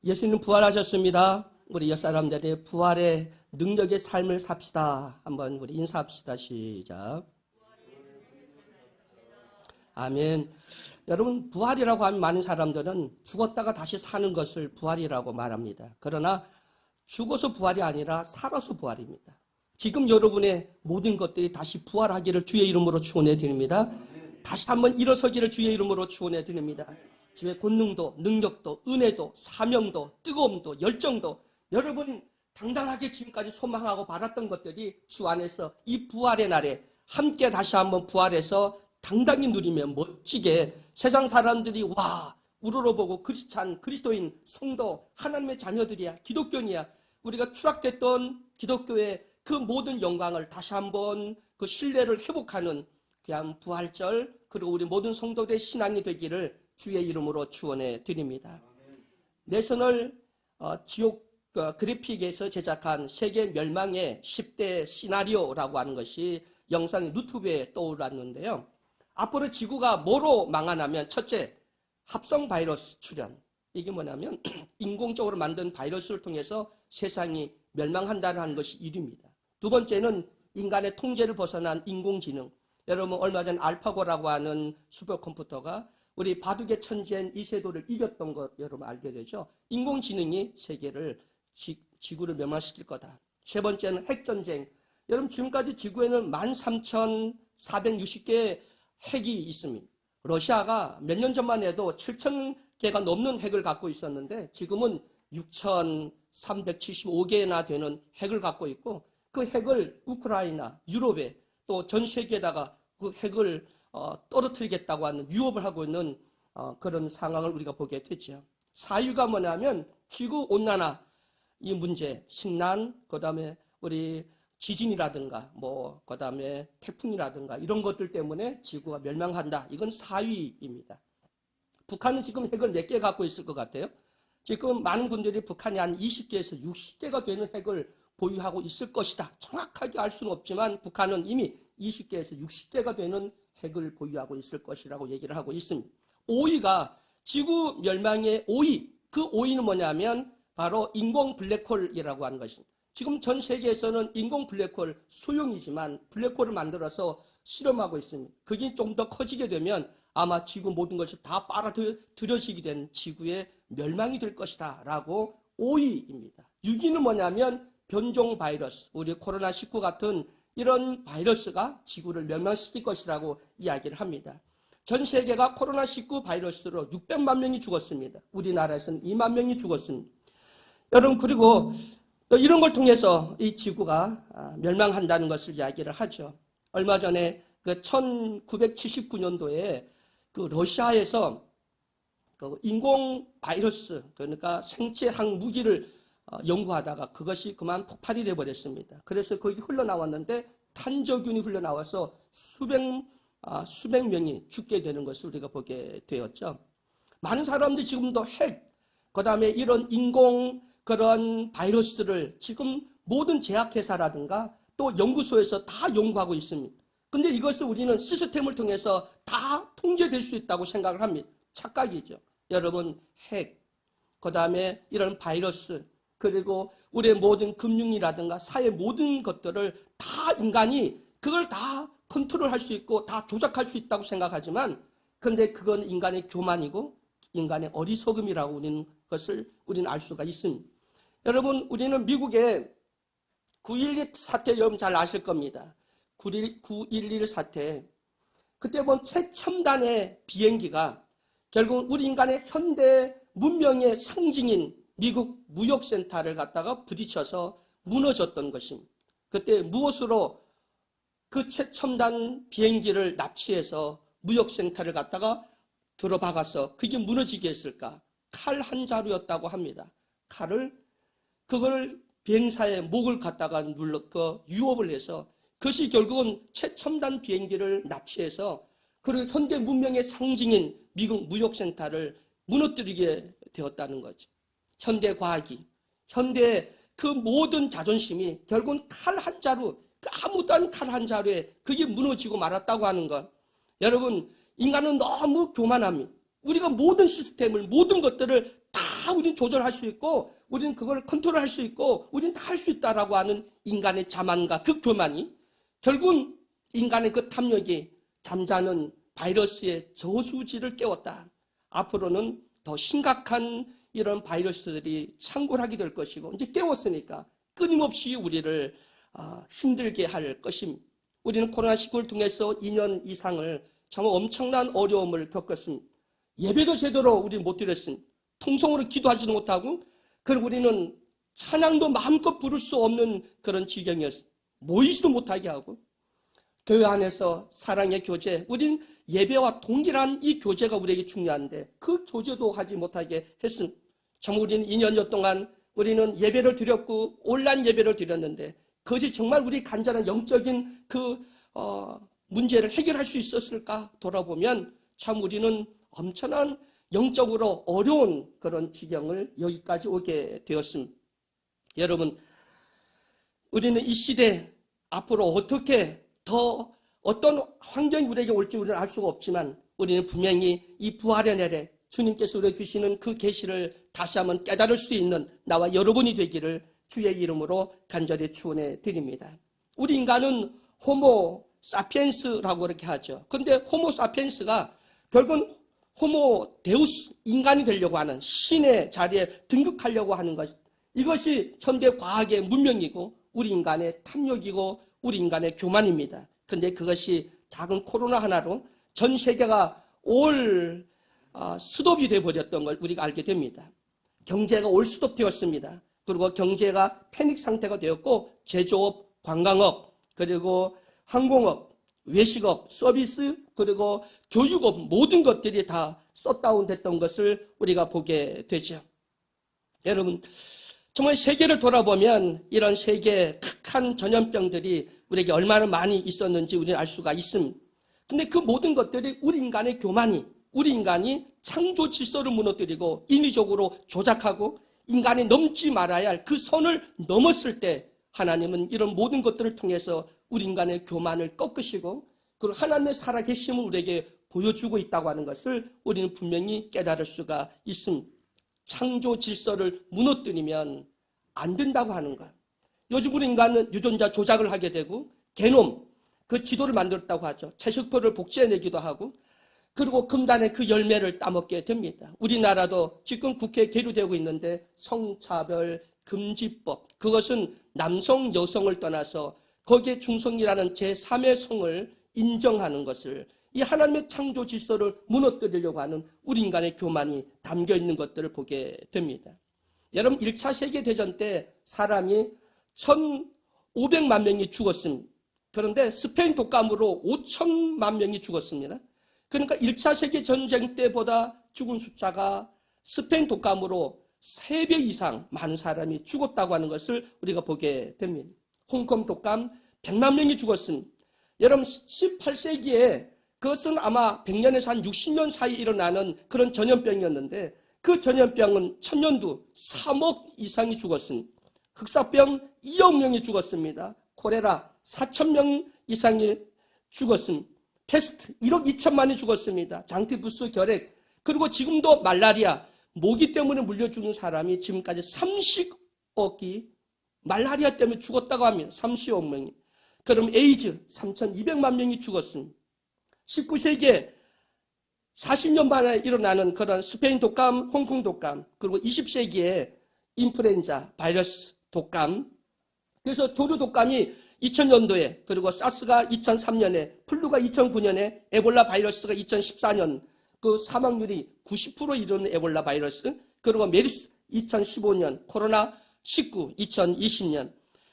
예수님 부활하셨습니다. 우리 옛사람들의 부활의 능력의 삶을 삽시다. 한번 우리 인사합시다. 시작. 아멘. 여러분, 부활이라고 하면 많은 사람들은 죽었다가 다시 사는 것을 부활이라고 말합니다. 그러나 죽어서 부활이 아니라 살아서 부활입니다. 지금 여러분의 모든 것들이 다시 부활하기를 주의 이름으로 축원해 드립니다. 다시 한번 일어서기를 주의 이름으로 축원해 드립니다. 주의 권능도, 능력도, 은혜도, 사명도, 뜨거움도, 열정도, 여러분 당당하게 지금까지 소망하고 바랐던 것들이 주 안에서 이 부활의 날에 함께 다시 한번 부활해서 당당히 누리며 멋지게 세상 사람들이 와 우러러보고 크리스찬, 그리스도인, 성도, 하나님의 자녀들이야, 기독교인이야, 우리가 추락됐던 기독교의 그 모든 영광을 다시 한번 그 신뢰를 회복하는 그냥 부활절, 그리고 우리 모든 성도들의 신앙이 되기를 주의 이름으로 축원해 드립니다. 내셔널 지옥 그래픽에서 제작한 세계 멸망의 10대 시나리오라고 하는 것이 영상이 유튜브에 떠올랐는데요. 앞으로 지구가 뭐로 망하냐면, 첫째, 합성 바이러스 출현. 이게 뭐냐면 인공적으로 만든 바이러스를 통해서 세상이 멸망한다는 것이 1위입니다. 두 번째는 인간의 통제를 벗어난 인공지능. 여러분 얼마 전 알파고라고 하는 슈퍼컴퓨터가 우리 바둑의 천재인 이세돌을 이겼던 것 여러분 알게 되죠. 인공지능이 세계를 지구를 멸망시킬 거다. 세 번째는 핵전쟁. 여러분 지금까지 지구에는 13,460개의 핵이 있습니다. 러시아가 몇 년 전만 해도 7,000개가 넘는 핵을 갖고 있었는데 지금은 6,375개나 되는 핵을 갖고 있고, 그 핵을 우크라이나, 유럽에 또 전 세계에다가 그 핵을 떨어뜨리겠다고 하는 위협을 하고 있는 그런 상황을 우리가 보게 되죠. 사유가 뭐냐면 지구온난화 이 문제, 식난, 그 다음에 우리 지진이라든가 그 다음에 태풍이라든가 이런 것들 때문에 지구가 멸망한다. 이건 사위입니다. 북한은 지금 핵을 몇 개 갖고 있을 것 같아요? 지금 많은 분들이 북한이 한 20개에서 60개가 되는 핵을 보유하고 있을 것이다. 정확하게 알 수는 없지만 북한은 이미 20개에서 60개가 되는 핵을 보유하고 있을 것이라고 얘기를 하고 있습니다. 5위가 지구 멸망의 5위. 그 5위는 뭐냐면 바로 인공 블랙홀이라고 하는 것입니다. 지금 전 세계에서는 인공 블랙홀 소형이지만 블랙홀을 만들어서 실험하고 있습니다. 그게 좀 더 커지게 되면 아마 지구 모든 것이 다 빨아들여지게 된 지구의 멸망이 될 것이다 라고 5위입니다. 6위는 뭐냐면 변종 바이러스, 우리 코로나19 같은 이런 바이러스가 지구를 멸망시킬 것이라고 이야기를 합니다. 전 세계가 코로나19 바이러스로 600만 명이 죽었습니다. 우리나라에서는 2만 명이 죽었습니다. 여러분, 그리고 또 이런 걸 통해서 이 지구가 멸망한다는 것을 이야기를 하죠. 얼마 전에 그 1979년도에 그 러시아에서 그 인공 바이러스, 그러니까 생체 항무기를 연구하다가 그것이 그만 폭발이 되어버렸습니다. 그래서 거기 흘러나왔는데 탄저균이 흘러나와서 수백 명이 죽게 되는 것을 우리가 보게 되었죠. 많은 사람들이 지금도 핵, 그 다음에 이런 인공 그런 바이러스를 지금 모든 제약회사라든가 또 연구소에서 다 연구하고 있습니다. 근데 이것을 우리는 시스템을 통해서 다 통제될 수 있다고 생각을 합니다. 착각이죠. 여러분, 핵, 그 다음에 이런 바이러스, 그리고 우리의 모든 금융이라든가 사회 모든 것들을 다 인간이 그걸 다 컨트롤할 수 있고 다 조작할 수 있다고 생각하지만, 근데 그건 인간의 교만이고 인간의 어리석음이라고 우리는 알 수가 있습니다. 여러분, 우리는 미국의 9.11 사태 여러분 잘 아실 겁니다. 9.11 사태. 그때 본 최첨단의 비행기가 결국 우리 인간의 현대 문명의 상징인 미국 무역센터를 갖다가 부딪혀서 무너졌던 것입니다. 그때 무엇으로 그 최첨단 비행기를 납치해서 무역센터를 갖다가 들어박아서 그게 무너지게 했을까? 칼 한 자루였다고 합니다. 그걸 비행사의 목을 갖다가 유업을 해서 그것이 결국은 최첨단 비행기를 납치해서 그리고 현대 문명의 상징인 미국 무역센터를 무너뜨리게 되었다는 거죠. 현대 과학이, 현대 그 모든 자존심이 결국은 칼 한 자루, 아무도 안 칼 한 자루에 그게 무너지고 말았다고 하는 것. 여러분, 인간은 너무 교만합니다. 우리가 모든 시스템을, 모든 것들을 다 다 우리는 조절할 수 있고 우리는 그걸 컨트롤할 수 있고 우리는 다 할 수 있다라고 하는 인간의 자만과 그 교만이 결국은 인간의 그 탐욕이 잠자는 바이러스의 저수지를 깨웠다. 앞으로는 더 심각한 이런 바이러스들이 창궐하게 될 것이고 이제 깨웠으니까 끊임없이 우리를 힘들게 할 것입니다. 우리는 코로나19를 통해서 2년 이상을 정말 엄청난 어려움을 겪었습니다. 예배도 제대로 우리는 못 드렸습니다. 통성으로 기도하지도 못하고 그리고 우리는 찬양도 마음껏 부를 수 없는 그런 지경이었습니다. 모이지도 못하게 하고 교회 안에서 사랑의 교제, 우린 예배와 동일한 이 교제가 우리에게 중요한데 그 교제도 하지 못하게 했습니다. 정말 우리는 2년여 동안 우리는 예배를 드렸고 온라인 예배를 드렸는데 그것이 정말 우리 간절한 영적인 그 문제를 해결할 수 있었을까 돌아보면 참 우리는 엄청난 영적으로 어려운 그런 지경을 여기까지 오게 되었습니다. 여러분, 우리는 이 시대 앞으로 어떻게 더 어떤 환경이 우리에게 올지 우리는 알 수가 없지만 우리는 분명히 이 부활의 날에 주님께서 우리에게 주시는 그 계시를 다시 한번 깨달을 수 있는 나와 여러분이 되기를 주의 이름으로 간절히 축원해 드립니다. 우리 인간은 호모 사피엔스라고 그렇게 하죠. 그런데 호모 사피엔스가 결국은 호모 데우스, 인간이 되려고 하는 신의 자리에 등극하려고 하는 것, 이것이 현대 과학의 문명이고 우리 인간의 탐욕이고 우리 인간의 교만입니다. 그런데 그것이 작은 코로나 하나로 전 세계가 올 스톱이 되어버렸던 걸 우리가 알게 됩니다. 경제가 올 스톱 되었습니다. 그리고 경제가 패닉 상태가 되었고 제조업, 관광업, 그리고 항공업, 외식업, 서비스, 그리고 교육업 모든 것들이 다 셧다운 됐던 것을 우리가 보게 되죠. 여러분, 정말 세계를 돌아보면 이런 세계의 극한 전염병들이 우리에게 얼마나 많이 있었는지 우리는 알 수가 있습니다. 근데 그 모든 것들이 우리 인간의 교만이, 우리 인간이 창조 질서를 무너뜨리고 인위적으로 조작하고 인간이 넘지 말아야 할 그 선을 넘었을 때 하나님은 이런 모든 것들을 통해서 우리 인간의 교만을 꺾으시고 그리고 하나님의 살아계심을 우리에게 보여주고 있다고 하는 것을 우리는 분명히 깨달을 수가 있습니다. 창조 질서를 무너뜨리면 안 된다고 하는 것. 요즘 우리 인간은 유전자 조작을 하게 되고 게놈, 그 지도를 만들었다고 하죠. 채식표를 복제해내기도 하고 그리고 금단의 그 열매를 따먹게 됩니다. 우리나라도 지금 국회에 계류되고 있는데 성차별 금지법, 그것은 남성 여성을 떠나서 거기에 중성이라는 제3의 성을 인정하는 것을, 이 하나님의 창조 질서를 무너뜨리려고 하는 우리 인간의 교만이 담겨 있는 것들을 보게 됩니다. 여러분, 1차 세계대전 때 사람이 1,500만 명이 죽었습니다. 그런데 스페인 독감으로 5천만 명이 죽었습니다. 그러니까 1차 세계전쟁 때보다 죽은 숫자가 스페인 독감으로 3배 이상 많은 사람이 죽었다고 하는 것을 우리가 보게 됩니다. 홍콩 독감 100만 명이 죽었습니다. 여러분, 18세기에 그것은 아마 100년에서 한 60년 사이에 일어나는 그런 전염병이었는데 그 전염병은 천년두 3억 이상이 죽었습니다. 흑사병 2억 명이 죽었습니다. 콜레라 4천 명 이상이 죽었습니다. 패스트 1억 2천만이 죽었습니다. 장티푸스, 결핵, 그리고 지금도 말라리아, 모기 때문에 물려 죽는 사람이 지금까지 30억이 말라리아 때문에 죽었다고 합니다. 30억 명이. 그럼 에이즈 3,200만 명이 죽었습니다. 19세기에 40년 만에 일어나는 그런 스페인 독감, 홍콩 독감, 그리고 20세기에 인플루엔자, 바이러스 독감, 그래서 조류 독감이 2000년도에, 그리고 사스가 2003년에, 플루가 2009년에, 에볼라 바이러스가 2014년, 그 사망률이 90% 이르는 에볼라 바이러스, 그리고 메르스 2015년, 코로나 19 2020년.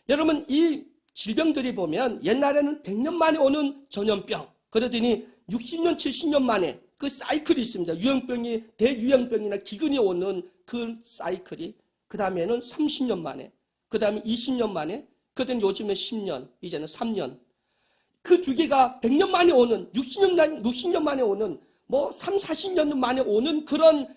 여러분, 이 질병들이 보면 옛날에는 100년 만에 오는 전염병, 그러더니 60년, 70년 만에 그 사이클이 있습니다. 유행병이, 대유행병이나 기근이 오는 그 사이클이, 그 다음에는 30년 만에, 그 다음에 20년 만에, 그때는 요즘에 10년, 이제는 3년. 그 주기가 100년 만에 오는, 60년 만에 오는, 뭐 3, 40년 만에 오는 그런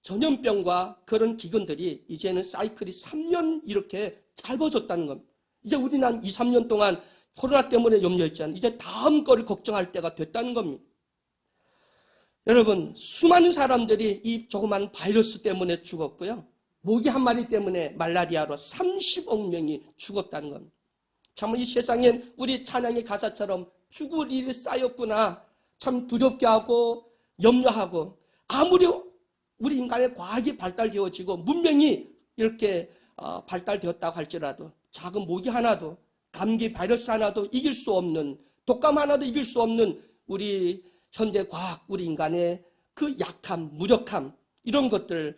전염병과 그런 기근들이 이제는 사이클이 3년 이렇게 짧아졌다는 겁니다. 이제 우리는 한 2, 3년 동안 코로나 때문에 염려했잖아요. 이제 다음 거를 걱정할 때가 됐다는 겁니다. 여러분, 수많은 사람들이 이 조그만 바이러스 때문에 죽었고요. 모기 한 마리 때문에 말라리아로 30억 명이 죽었다는 겁니다. 정말 이 세상엔 우리 찬양의 가사처럼 죽을 일이 쌓였구나, 참 두렵게 하고 염려하고, 아무리 우리 인간의 과학이 발달되어지고 문명이 이렇게 발달되었다고 할지라도 작은 모기 하나도, 감기 바이러스 하나도 이길 수 없는, 독감 하나도 이길 수 없는 우리 현대 과학, 우리 인간의 그 약함, 무력함, 이런 것들,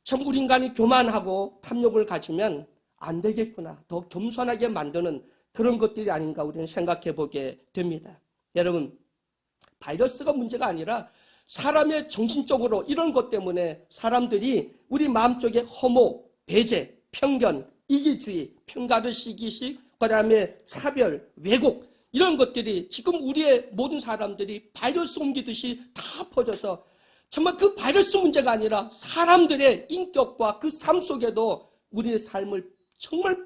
참 우리 인간이 교만하고 탐욕을 가지면 안 되겠구나, 더 겸손하게 만드는 그런 것들이 아닌가 우리는 생각해 보게 됩니다. 여러분, 바이러스가 문제가 아니라 사람의 정신적으로 이런 것 때문에 사람들이 우리 마음속에 허무, 배제, 편견, 이기주의, 평가를 시기식, 그 다음에 차별, 왜곡, 이런 것들이 지금 우리의 모든 사람들이 바이러스 옮기듯이 다 퍼져서 정말 그 바이러스 문제가 아니라 사람들의 인격과 그 삶 속에도 우리의 삶을 정말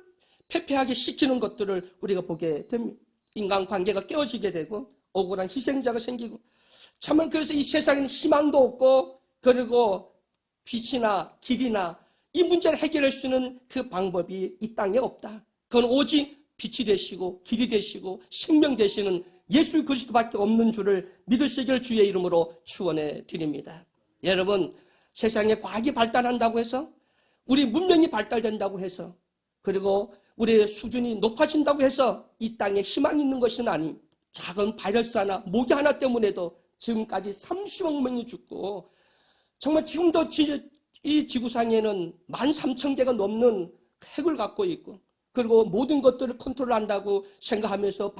패폐하게 시키는 것들을 우리가 보게 됩니다. 인간관계가 깨어지게 되고 억울한 희생자가 생기고, 정말 그래서 이 세상에는 희망도 없고, 그리고 빛이나 길이나 이 문제를 해결할 수 있는 그 방법이 이 땅에 없다. 그건 오직 빛이 되시고 길이 되시고 생명 되시는 예수 그리스도밖에 없는 줄을 믿으시길 주의 이름으로 축원해 드립니다. 여러분, 세상에 과학이 발달한다고 해서, 우리 문명이 발달된다고 해서, 그리고 우리의 수준이 높아진다고 해서 이 땅에 희망이 있는 것은 아닙니다. 작은 바이러스 하나, 모기 하나 때문에도 지금까지 30억 명이 죽고, 정말 지금도 이 지구상에는 13,000개가 넘는 핵을 갖고 있고, 그리고 모든 것들을 컨트롤한다고 생각하면서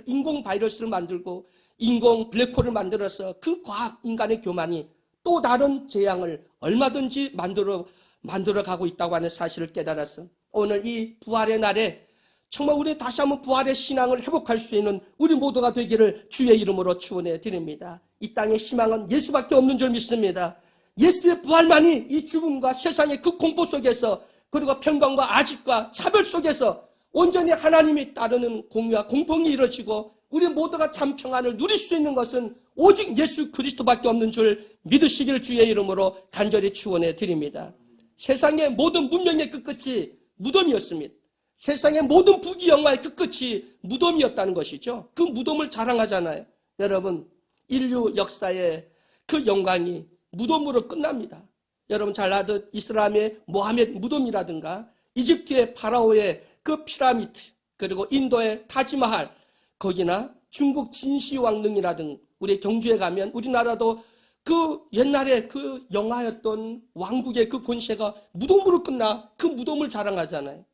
인공 바이러스를 만들고 인공 블랙홀을 만들어서 그 과학, 인간의 교만이 또 다른 재앙을 얼마든지 만들어 가고 있다고 하는 사실을 깨달았어. 오늘 이 부활의 날에 정말 우리 다시 한번 부활의 신앙을 회복할 수 있는 우리 모두가 되기를 주의 이름으로 축원해 드립니다. 이 땅의 희망은 예수밖에 없는 줄 믿습니다. 예수의 부활만이 이 죽음과 세상의 그 공포 속에서, 그리고 편견과 아집과 차별 속에서 온전히 하나님이 따르는 공유와 공통이 이루어지고 우리 모두가 참 평안을 누릴 수 있는 것은 오직 예수 그리스도밖에 없는 줄 믿으시길 주의 이름으로 간절히 축원해 드립니다. 세상의 모든 문명의 끝끝이 무덤이었습니다. 세상의 모든 부귀영화의 끝끝이 무덤이었다는 것이죠. 그 무덤을 자랑하잖아요. 여러분, 인류 역사의 그 영광이 무덤으로 끝납니다. 여러분 잘 아듯 이슬람의 모하메드 무덤이라든가, 이집트의 파라오의 그 피라미드, 그리고 인도의 타지마할, 거기나 중국 진시황릉이라든 우리 경주에 가면 우리나라도 그 옛날에 그 영화였던 왕국의 그 권세가 무덤으로 끝나 그 무덤을 자랑하잖아요.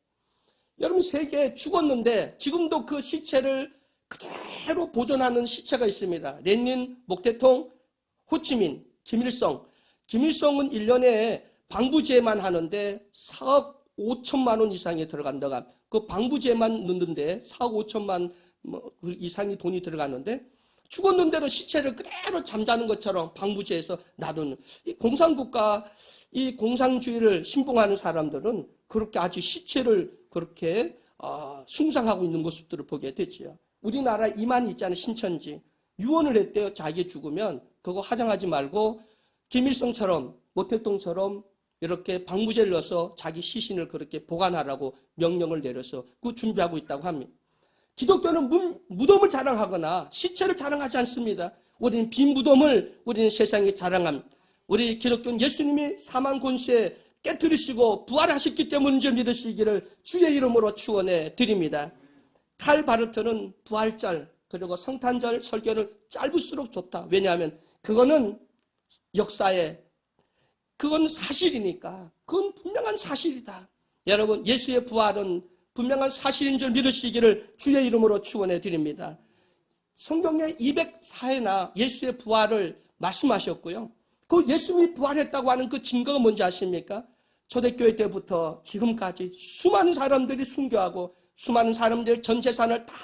여러분, 세계에 죽었는데 지금도 그 시체를 그대로 보존하는 시체가 있습니다. 레닌, 목태통, 호치민, 김일성은 1년에 방부제만 하는데 4억 5천만 원 이상이 들어간다가, 그 방부제만 넣는데 4억 5천만 이상이 돈이 들어가는데, 죽었는데도 시체를 그대로 잠자는 것처럼 방부제에서 놔두는, 이 공산국가, 이 공산주의를 신봉하는 사람들은 그렇게 아주 시체를 그렇게 숭상하고 있는 모습들을 보게 되지요. 우리나라 이만 있잖아요. 신천지 유언을 했대요. 자기 죽으면 그거 화장하지 말고 김일성처럼, 모태통처럼 이렇게 방부제를 넣어서 자기 시신을 그렇게 보관하라고 명령을 내려서 그 준비하고 있다고 합니다. 기독교는 무덤을 자랑하거나 시체를 자랑하지 않습니다. 우리는 빈 무덤을 우리는 세상에 자랑합니다. 우리 기독교는 예수님이 사망 권세 깨뜨리시고 부활하셨기 때문인 줄 믿으시기를 주의 이름으로 축원해 드립니다. 칼 바르트는 부활절 그리고 성탄절 설교를 짧을수록 좋다. 왜냐하면 그거는 역사에, 그건 사실이니까, 그건 분명한 사실이다. 여러분, 예수의 부활은 분명한 사실인 줄 믿으시기를 주의 이름으로 축원해 드립니다. 성경에 204회나 예수의 부활을 말씀하셨고요. 그 예수님이 부활했다고 하는 그 증거가 뭔지 아십니까? 초대교회 때부터 지금까지 수많은 사람들이 순교하고 수많은 사람들 전 재산을 다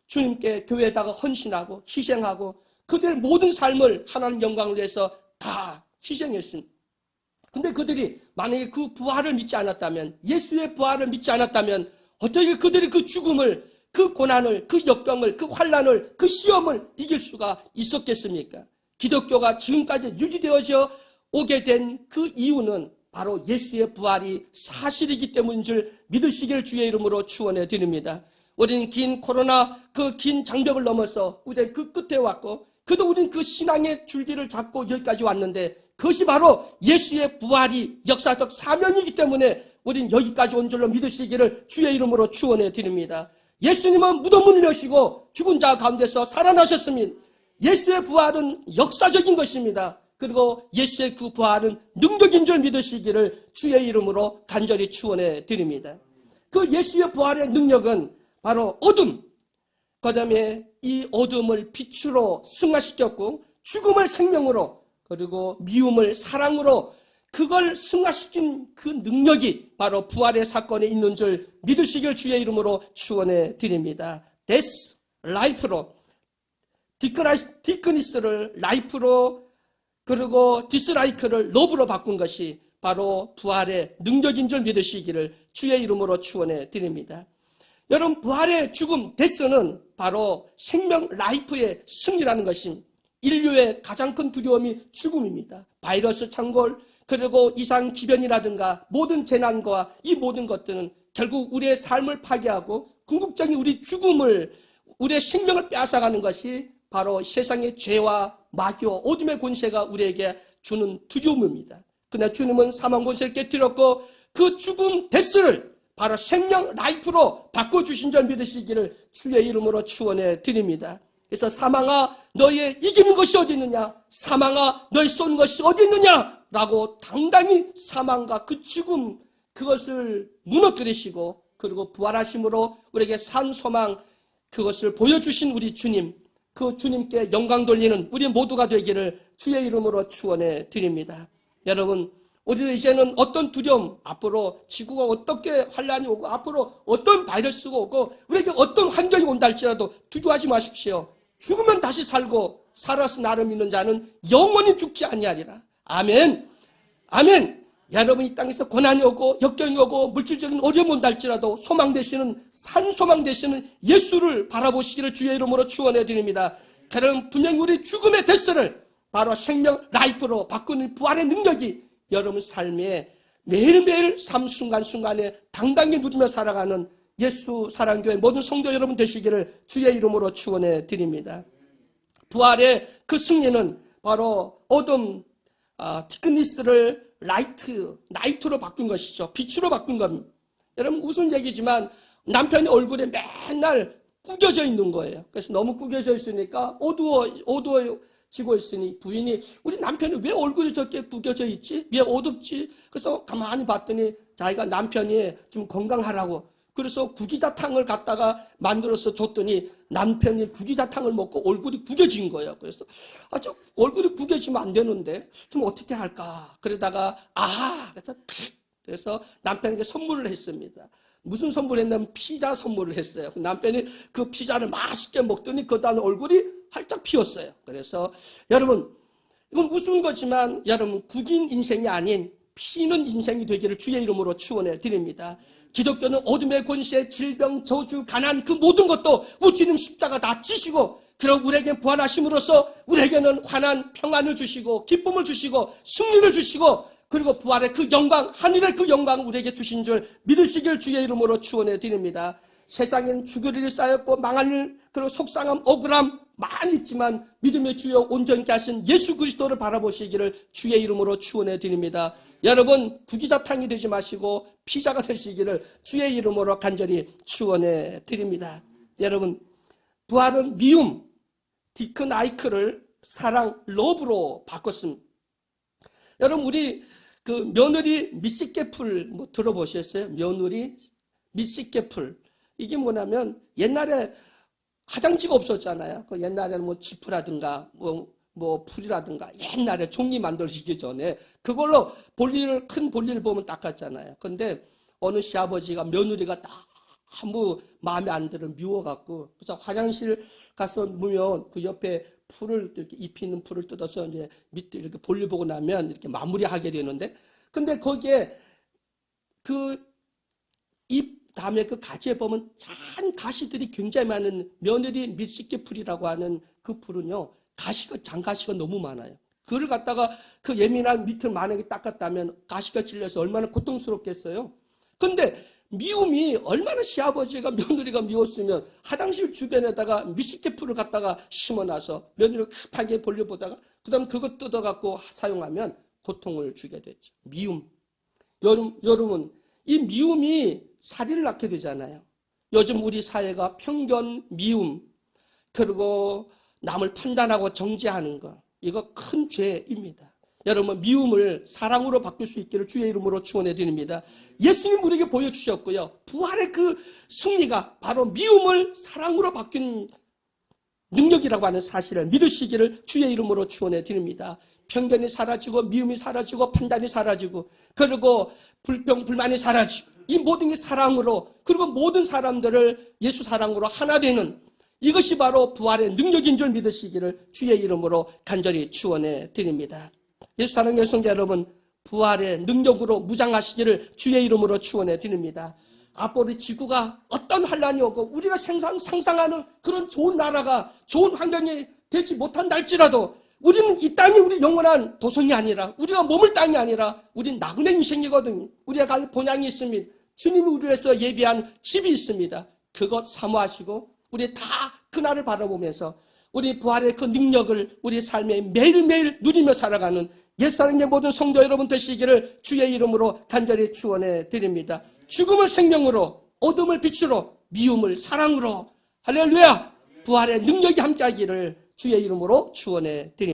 주님께 교회에다가 헌신하고 희생하고 그들의 모든 삶을 하나님 영광을 위해서 다 희생했습니다. 근데 그들이 만약에 그 부활을 믿지 않았다면, 예수의 부활을 믿지 않았다면 어떻게 그들이 그 죽음을, 그 고난을, 그 역경을, 그 환난을, 그 시험을 이길 수가 있었겠습니까? 기독교가 지금까지 유지되어져 오게 된 그 이유는 바로 예수의 부활이 사실이기 때문인 줄 믿으시길 주의 이름으로 축원해 드립니다. 우리는 긴 코로나 그 긴 장벽을 넘어서 우리는 그 끝에 왔고, 그래도 우리는 그 신앙의 줄기를 잡고 여기까지 왔는데, 그것이 바로 예수의 부활이 역사적 사명이기 때문에 우리는 여기까지 온 줄로 믿으시기를 주의 이름으로 축원해 드립니다. 예수님은 무덤을 여시고 죽은 자 가운데서 살아나셨습니다. 예수의 부활은 역사적인 것입니다. 그리고 예수의 그 부활은 능력인 줄 믿으시기를 주의 이름으로 간절히 축원해 드립니다. 그 예수의 부활의 능력은 바로 어둠, 그 다음에 이 어둠을 빛으로 승화시켰고, 죽음을 생명으로, 그리고 미움을 사랑으로, 그걸 승화시킨 그 능력이 바로 부활의 사건에 있는 줄 믿으시길 주의 이름으로 축원해 드립니다. 데스, 라이프로, 디크니스를 라이프로, 그리고 디스라이크를 러브로 바꾼 것이 바로 부활의 능력인 줄 믿으시기를 주의 이름으로 축원해 드립니다. 여러분, 부활의 죽음, 데스는 바로 생명, 라이프의 승리라는 것입니다. 인류의 가장 큰 두려움이 죽음입니다. 바이러스 창궐, 그리고 이상 기변이라든가 모든 재난과 이 모든 것들은 결국 우리의 삶을 파괴하고 궁극적인 우리 죽음을, 우리의 생명을 빼앗아가는 것이 바로 세상의 죄와 마귀와 어둠의 권세가 우리에게 주는 두려움입니다. 그러나 주님은 사망 권세를 깨뜨렸고 그 죽음 데스를 바로 생명 라이프로 바꿔주신 줄 믿으시기를 주의 이름으로 축원해 드립니다. 그래서 사망아 너의 이기는 것이 어디 있느냐, 사망아 너의 쏘는 것이 어디 있느냐 라고 당당히 사망과 그 죽음 그것을 무너뜨리시고, 그리고 부활하심으로 우리에게 산 소망 그것을 보여주신 우리 주님, 그 주님께 영광 돌리는 우리 모두가 되기를 주의 이름으로 축원해 드립니다. 여러분, 우리는 이제는 어떤 두려움, 앞으로 지구가 어떻게 환란이 오고 앞으로 어떤 바이러스가 오고 우리에게 어떤 환경이 온다 할지라도 두려워하지 마십시오. 죽으면 다시 살고 살아서 나를 믿는 자는 영원히 죽지 아니하리라. 아멘. 아멘. 여러분, 이 땅에서 고난이 오고 역경이 오고 물질적인 어려움이 온다 할지라도 소망 되시는, 산 소망 되시는 예수를 바라보시기를 주의 이름으로 축원해 드립니다. 그럼 분명히 우리 죽음의 데스를 바로 생명 라이프로 바꾸는 부활의 능력이 여러분 삶에 매일매일 삶 순간순간에 당당히 누리며 살아가는 예수 사랑교회 모든 성도 여러분 되시기를 주의 이름으로 축원해 드립니다. 부활의 그 승리는 바로 어둠, 티크니스를 라이트로 바꾼 것이죠. 빛으로 바꾼 겁니다. 여러분, 무슨 얘기지만 남편이 얼굴에 맨날 구겨져 있는 거예요. 그래서 너무 구겨져 있으니까 어두워지고 있으니 부인이 우리 남편이 왜 얼굴이 저렇게 구겨져 있지? 왜 어둡지? 그래서 가만히 봤더니 자기가 남편이 좀 건강하라고, 그래서 구기자탕을 갖다가 만들어서 줬더니 남편이 구기자탕을 먹고 얼굴이 구겨진 거예요. 그래서 저 얼굴이 구겨지면 안 되는데 좀 어떻게 할까? 그러다가 그래서 남편에게 선물을 했습니다. 무슨 선물을 했냐면 피자 선물을 했어요. 남편이 그 피자를 맛있게 먹더니 그 다음 얼굴이 활짝 피었어요. 그래서 여러분, 이건 우스운 거지만 여러분, 구긴 인생이 아닌 피는 인생이 되기를 주의 이름으로 축원해 드립니다. 기독교는 어둠의 권세, 질병, 저주, 가난 그 모든 것도 우리 주님 십자가 다 지시고, 그리고 우리에게 부활하심으로써 우리에게는 환한 평안을 주시고 기쁨을 주시고 승리를 주시고, 그리고 부활의 그 영광, 하늘의 그 영광을 우리에게 주신 줄 믿으시길 주의 이름으로 축원해 드립니다. 세상엔 죽을 일이 쌓였고 망할 일, 그리고 속상함, 억울함 많이 있지만 믿음의 주여 온전케 하신 예수 그리스도를 바라보시기를 주의 이름으로 축원해 드립니다. 여러분, 구기자탕이 되지 마시고 피자가 되시기를 주의 이름으로 간절히 축원해 드립니다. 여러분, 부활은 미움, 디크나이크를 사랑, 러브로 바꿨습니다. 여러분, 우리 그 며느리 미식개풀 들어보셨어요? 며느리 미식개풀. 이게 뭐냐면 옛날에 화장지가 없었잖아요. 그 옛날에는 지프라든가 풀이라든가 옛날에 종이 만들어지기 전에 그걸로 큰 볼일을 보면 닦았잖아요. 근데 어느 시아버지가 며느리가 아무 마음에 안 들어 미워갖고, 그래서 화장실 가서 누면 그 옆에 풀을 이렇게 잎이 있는 풀을 뜯어서 이제 밑에 이렇게 볼일 보고 나면 이렇게 마무리하게 되는데, 근데 거기에 그 잎 다음에 그 가지에 보면 찬 가시들이 굉장히 많은 며느리 밑식개 풀이라고 하는 그 풀은요, 장가시가 너무 많아요. 그를 갖다가 그 예민한 밑을 만약에 닦았다면 가시가 찔려서 얼마나 고통스럽겠어요. 근데 미움이 얼마나 시아버지가 며느리가 미웠으면 화장실 주변에다가 미식테프를 갖다가 심어놔서 며느리가 급하게 볼려보다가 그 다음 그것 뜯어갖고 사용하면 고통을 주게 됐죠. 미움. 여러분, 이 미움이 살인을 낳게 되잖아요. 요즘 우리 사회가 편견, 미움, 그리고 남을 판단하고 정죄하는 것, 이거 큰 죄입니다. 여러분, 미움을 사랑으로 바꿀 수 있기를 주의 이름으로 축원해 드립니다. 예수님 우리에게 보여주셨고요. 부활의 그 승리가 바로 미움을 사랑으로 바뀐 능력이라고 하는 사실을 믿으시기를 주의 이름으로 축원해 드립니다. 편견이 사라지고 미움이 사라지고 판단이 사라지고 그리고 불평, 불만이 사라지고 이 모든 게 사랑으로 그리고 모든 사람들을 예수 사랑으로 하나 되는 이것이 바로 부활의 능력인 줄 믿으시기를 주의 이름으로 간절히 축원해 드립니다. 예수 사랑의 성도 여러분, 부활의 능력으로 무장하시기를 주의 이름으로 축원해 드립니다. 앞으로 지구가 어떤 환란이 오고 우리가 상상하는 그런 좋은 나라가 좋은 환경이 되지 못한다 할지라도 우리는 이 땅이 우리 영원한 도성이 아니라 우리가 머물 땅이 아니라 우린 나그네 인생이거든요. 우리가 갈 본향이 있습니다. 주님이 우리를 위해서 예비한 집이 있습니다. 그것 사모하시고 우리 다 그날을 바라보면서 우리 부활의 그 능력을 우리 삶에 매일매일 누리며 살아가는 옛사랑의 모든 성도 여러분 되시기를 주의 이름으로 간절히 축원해 드립니다. 죽음을 생명으로, 어둠을 빛으로, 미움을 사랑으로, 할렐루야! 부활의 능력이 함께하기를 주의 이름으로 축원해 드립니다.